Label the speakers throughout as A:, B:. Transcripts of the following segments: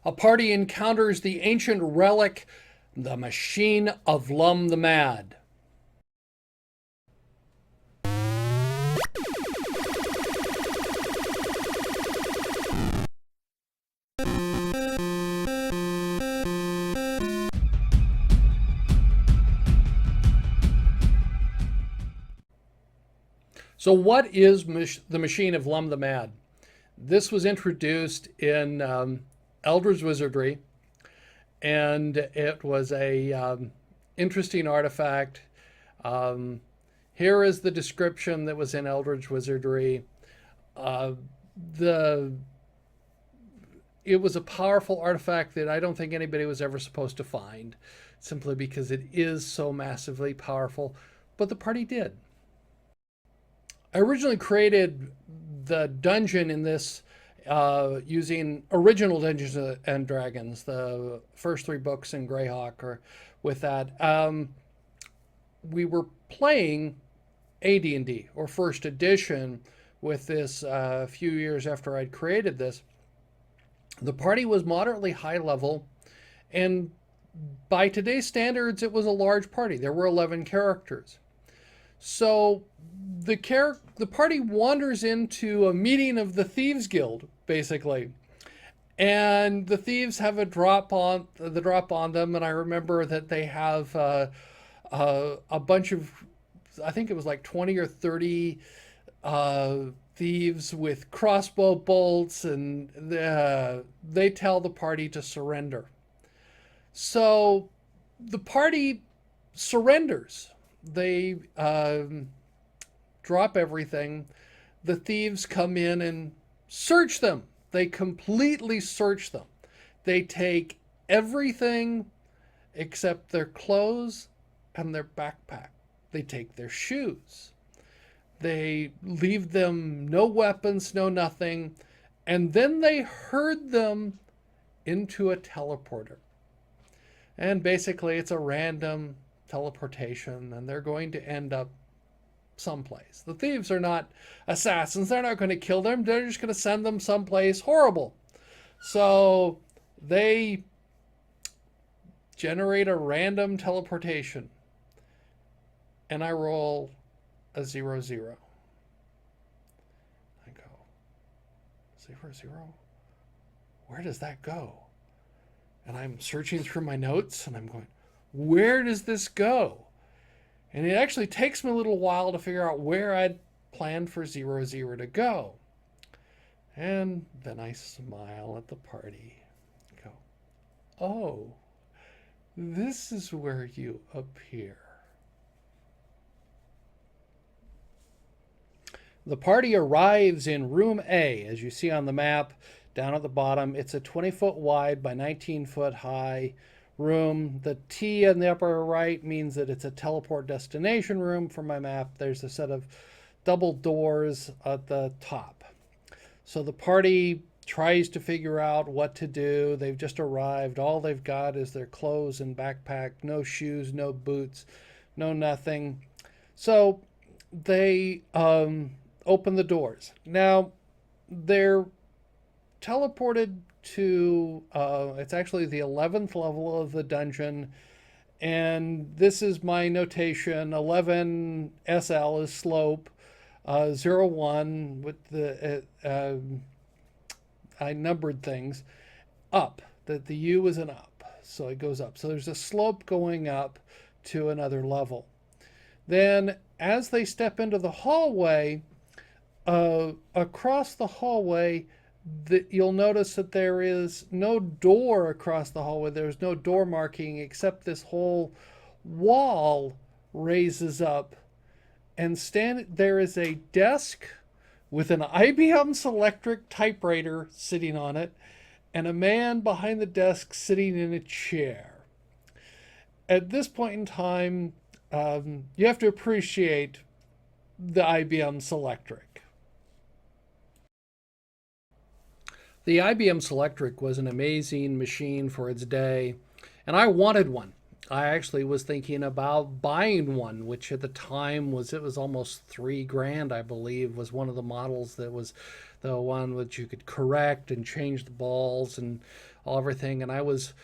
A: A party encounters the ancient relic, the machine of Lum the Mad. So, what is the machine of Lum the Mad? This was introduced in Eldritch Wizardry, and it was a interesting artifact. Um, Here is the description that was in Eldritch Wizardry. Uh, the it was a powerful artifact that I don't think anybody was ever supposed to find, simply because it is so massively powerful. But the party did. I originally created the dungeon in this using original Dungeons and Dragons, the first three books in Greyhawk, or with that. We were playing AD&D, or first edition, with this a few years after I'd created this. The party was moderately high level, and by today's standards, it was a large party. There were 11 characters. So the party wanders into a meeting of the Thieves Guild, basically, and the thieves have a drop on them. And I remember that they have a bunch of, I think it was like 20 or 30 thieves with crossbow bolts, and they tell the party to surrender. So the party surrenders. They drop everything. The thieves come in and search them. They completely search them. They take everything except their clothes and their backpack. They take their shoes. They leave them no weapons, no nothing. And then they herd them into a teleporter. And basically, it's a random teleportation, and they're going to end up someplace. The thieves are not assassins. They're not going to kill them. They're just going to send them someplace horrible. So they generate a random teleportation, and I roll a 0-0. I go 0-0. Where does that go? And I'm searching through my notes, and I'm going, where does this go? And it actually takes me a little while to figure out where I'd planned for 0-0 to go. And then I smile at the party. Go, oh, this is where you appear. The party arrives in room A, as you see on the map down at the bottom. It's a 20-foot wide by 19-foot high room. The T in the upper right means that it's a teleport destination room for my map. There's a set of double doors at the top. So the party tries to figure out what to do. They've just arrived. All they've got is their clothes and backpack, no shoes, no boots, no nothing. So they open the doors. Now, they're teleported to, it's actually the 11th level of the dungeon, and this is my notation. 11 SL is slope, 0-1 with the, I numbered things, up, that the U is an up, so it goes up. So there's a slope going up to another level. Then as they step into the hallway, across the hallway, you'll notice that there is no door across the hallway. There's no door marking, except this whole wall raises up, and there is a desk with an IBM Selectric typewriter sitting on it, and a man behind the desk sitting in a chair. At this point in time, you have to appreciate the IBM Selectric. The IBM Selectric was an amazing machine for its day, and I wanted one. I actually was thinking about buying one, which at the time was almost $3,000, I believe, was one of the models that was the one that you could correct and change the balls and everything. And I was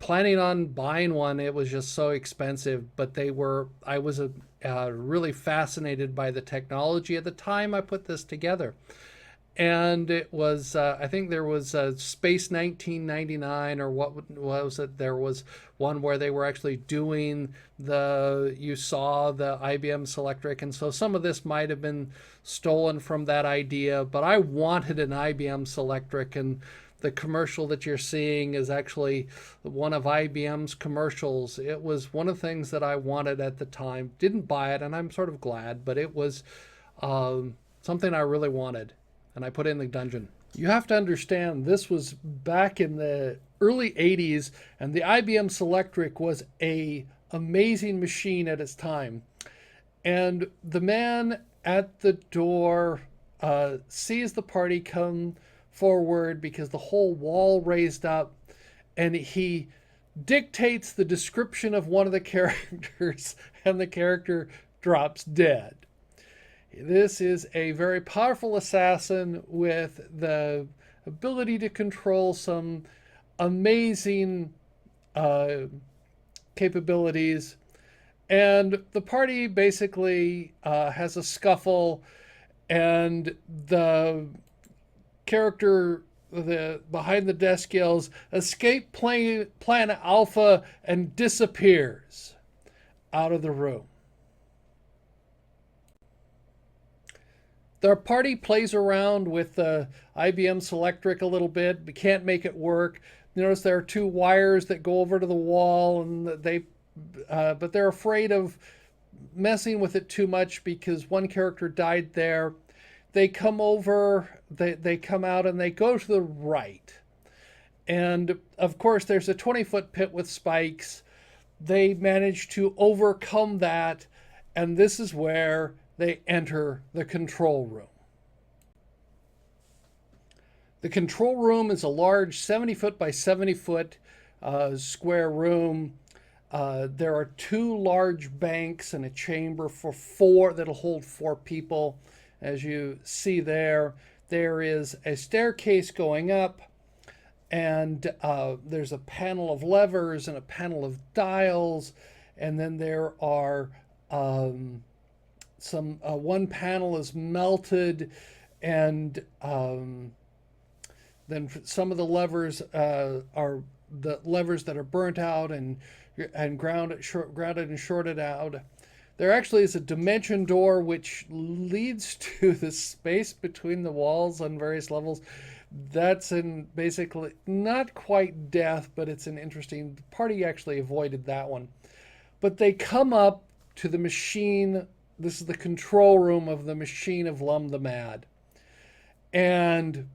A: planning on buying one. It was just so expensive, but I was really fascinated by the technology at the time I put this together. And it was, I think there was Space 1999, or what was it? There was one where they were actually doing you saw the IBM Selectric. And so some of this might have been stolen from that idea, but I wanted an IBM Selectric, and the commercial that you're seeing is actually one of IBM's commercials. It was one of the things that I wanted at the time. Didn't buy it, and I'm sort of glad, but it was something I really wanted, and I put it in the dungeon. You have to understand, this was back in the early 80s, and the IBM Selectric was a amazing machine at its time. And the man at the door sees the party come forward because the whole wall raised up, and he dictates the description of one of the characters, and the character drops dead. This is a very powerful assassin with the ability to control some amazing capabilities. And the party basically has a scuffle, and the character behind the desk yells, "Escape Planet Alpha," and disappears out of the room. The party plays around with the IBM Selectric a little bit, but can't make it work. Notice there are two wires that go over to the wall, and but they're afraid of messing with it too much because one character died there. They come over, they come out, and they go to the right. And of course, there's a 20-foot pit with spikes. They manage to overcome that, and this is where they enter the control room. The control room is a large 70-foot by 70-foot square room. There are two large banks and a chamber for four that'll hold 4 people. As you see there, there is a staircase going up, and there's a panel of levers and a panel of dials, and then there are one panel is melted, and then some of the levers are the levers that are burnt out and grounded and shorted out. There actually is a dimension door which leads to the space between the walls on various levels. That's in basically not quite death, but it's an interesting. The party actually avoided that one. But they come up to the machine. This is the control room of the machine of Lum the Mad. And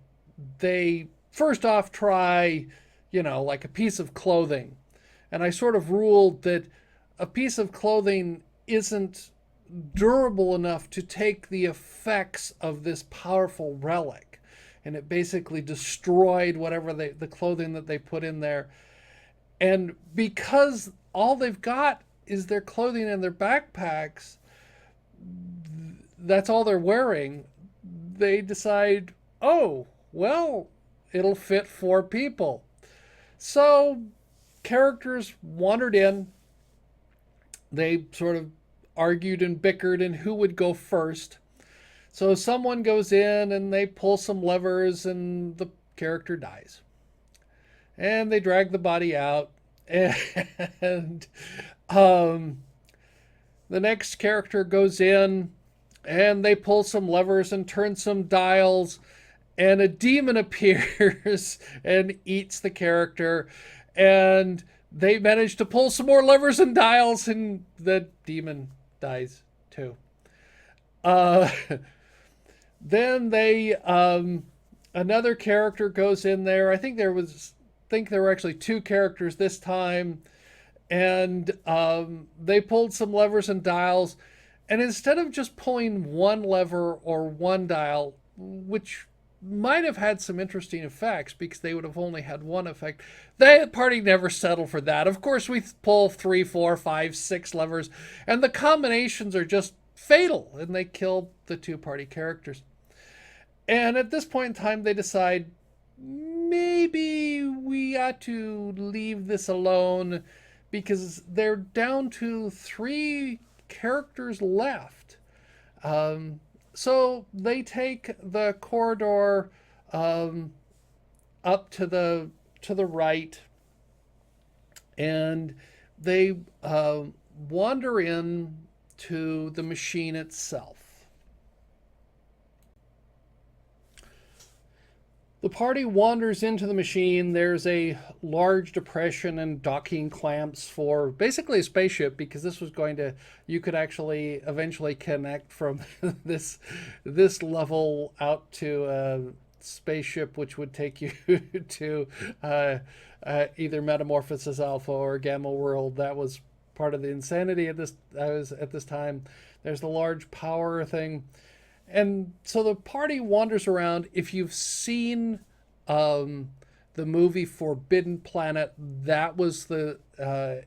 A: they first off try, like a piece of clothing. And I sort of ruled that a piece of clothing isn't durable enough to take the effects of this powerful relic. And it basically destroyed whatever the clothing that they put in there. And because all they've got is their clothing and their backpacks, that's all they're wearing, they decide, oh, well, it'll fit 4 people. So characters wandered in. They sort of argued and bickered and who would go first. So someone goes in and they pull some levers and the character dies. And they drag the body out. And the next character goes in and they pull some levers and turn some dials. And a demon appears and eats the character. And they manage to pull some more levers and dials, and the demon dies too. Then another character goes in there. I think there were actually 2 characters this time, and they pulled some levers and dials, and instead of just pulling one lever or one dial, which might have had some interesting effects because they would have only had one effect, the party never settled for that. Of course, we pull 3, 4, 5, 6 levers, and the combinations are just fatal, and they kill the 2 party characters. And at this point in time, they decide maybe we ought to leave this alone because they're down to 3 characters left. Um, so they take the corridor um, up to the right, and they wander in to the machine itself. The party wanders into the machine. There's a large depression and docking clamps for basically a spaceship, because this was going to, you could actually eventually connect from this level out to a spaceship, which would take you to either Metamorphosis Alpha or Gamma World. That was part of the insanity at this. I was at this time. There's the large power thing. And so the party wanders around. If you've seen the movie Forbidden Planet, that was the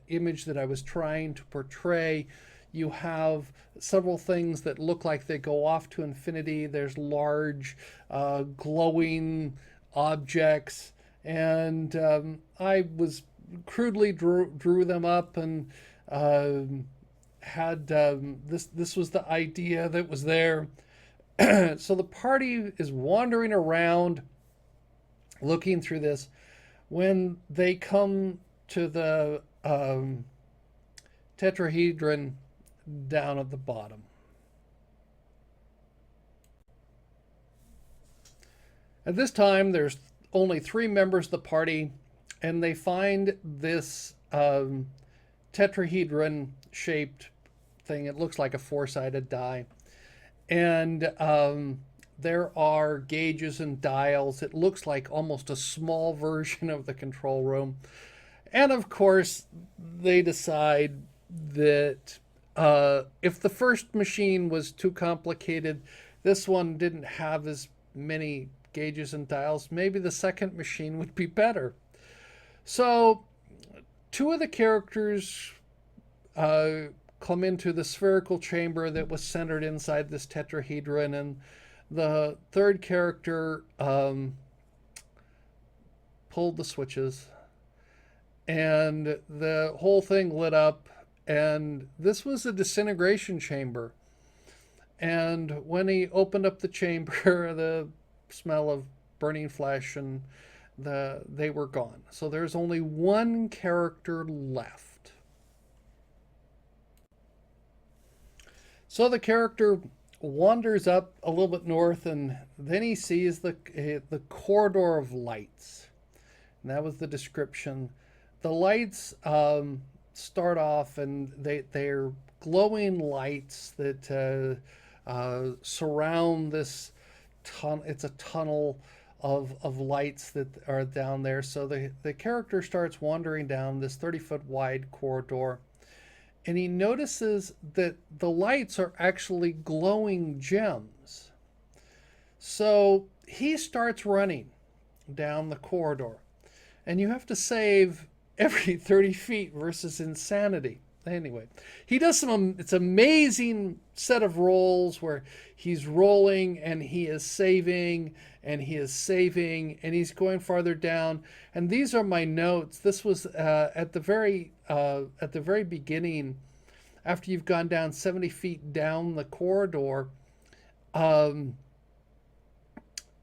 A: image that I was trying to portray. You have several things that look like they go off to infinity. There's large glowing objects. And I was crudely drew them up, and had this was the idea that was there. So the party is wandering around looking through this when they come to the tetrahedron down at the bottom. At this time, there's only 3 members of the party, and they find this tetrahedron shaped thing. It looks like a 4-sided die. And there are gauges and dials. It looks like almost a small version of the control room. And of course, they decide that if the first machine was too complicated, this one didn't have as many gauges and dials, maybe the second machine would be better. So 2 of the characters come into the spherical chamber that was centered inside this tetrahedron, and the 3rd character pulled the switches, and the whole thing lit up. And this was a disintegration chamber, and when he opened up the chamber, the smell of burning flesh and they were gone. So there's only 1 character left. So the character wanders up a little bit north, and then he sees the corridor of lights. And that was the description. The lights start off, and they're glowing lights that surround this tunnel. It's a tunnel of lights that are down there. So the character starts wandering down this 30-foot wide corridor, and he notices that the lights are actually glowing gems. So he starts running down the corridor, and you have to save every 30 feet versus insanity. Anyway, he does it's amazing set of rolls where he's rolling and he is saving and he is saving and he's going farther down. And these are my notes. This was at the very beginning, after you've gone down 70 feet down the corridor.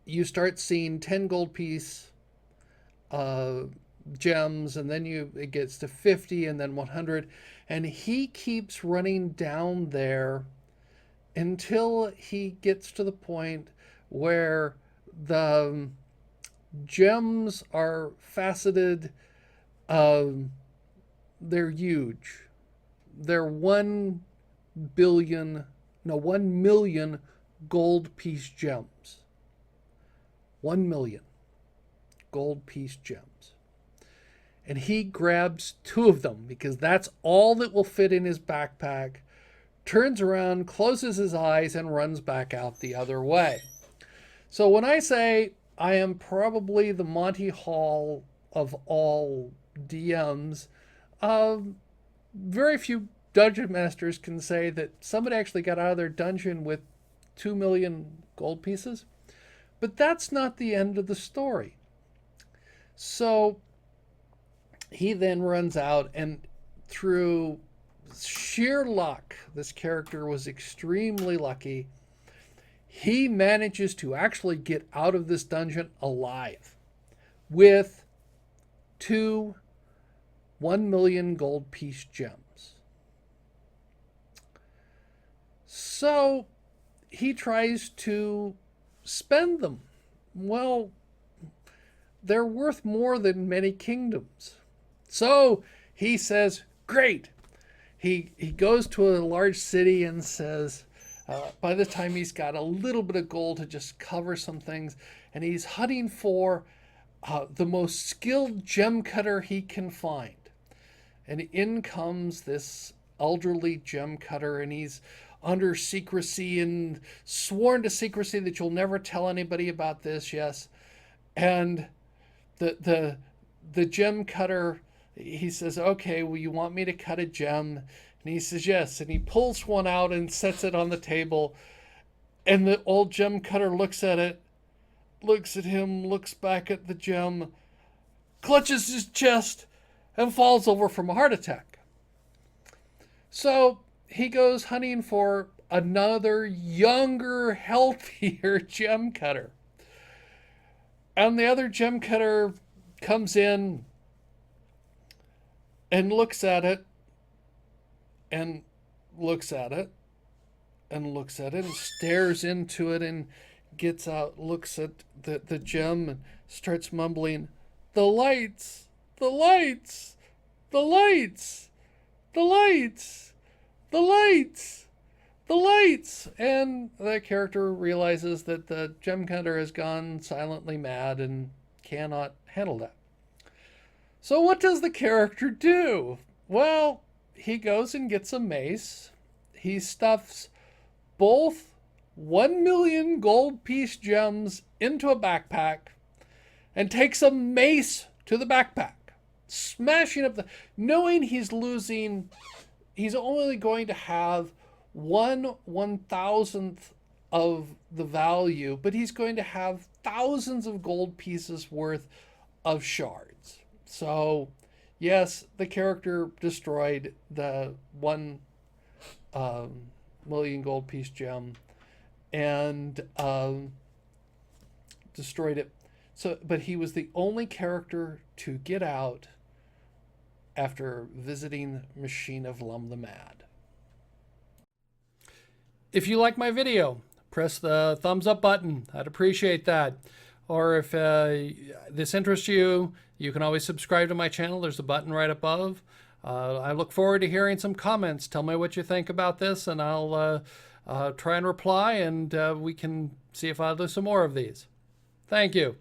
A: You start seeing 10 gold piece gems, and then it gets to 50 and then 100, and he keeps running down there until he gets to the point where the gems are faceted. They're huge. They're 1 million gold piece gems. 1 million gold piece gems. And he grabs 2 of them because that's all that will fit in his backpack, turns around, closes his eyes, and runs back out the other way. So when I say I am probably the Monty Hall of all DMs, very few dungeon masters can say that somebody actually got out of their dungeon with 2 million gold pieces. But that's not the end of the story. So he then runs out, and through sheer luck, this character was extremely lucky, he manages to actually get out of this dungeon alive with 2 1,000,000 gold piece gems. So he tries to spend them. Well, they're worth more than many kingdoms. So he says, great. He goes to a large city and says, by the time he's got a little bit of gold to just cover some things, and he's hunting for the most skilled gem cutter he can find. And in comes this elderly gem cutter, and he's under secrecy and sworn to secrecy that you'll never tell anybody about this, yes. And the gem cutter, he says, okay, well, you want me to cut a gem? And he says, yes. And he pulls one out and sets it on the table. And the old gem cutter looks at it, looks at him, looks back at the gem, clutches his chest, and falls over from a heart attack. So he goes hunting for another younger, healthier gem cutter. And the other gem cutter comes in and looks at it and looks at it and looks at it and stares into it and gets out, looks at the gem and starts mumbling, the lights, the lights, the lights, the lights, the lights, the lights. And the character realizes that the gem cutter has gone silently mad and cannot handle that. So what does the character do? Well, he goes and gets a mace. He stuffs both 1,000,000 gold piece gems into a backpack and takes a mace to the backpack, smashing up knowing he's only going to have 1/1000th of the value, but he's going to have thousands of gold pieces worth of shards. So, yes, the character destroyed the 1,000,000 gold piece gem and destroyed it. So, but he was the only character to get out after visiting Machine of Lum the Mad. If you like my video, press the thumbs up button. I'd appreciate that. Or if this interests you, you can always subscribe to my channel. There's a button right above. I look forward to hearing some comments. Tell me what you think about this, and I'll try and reply, and we can see if I'll do some more of these. Thank you.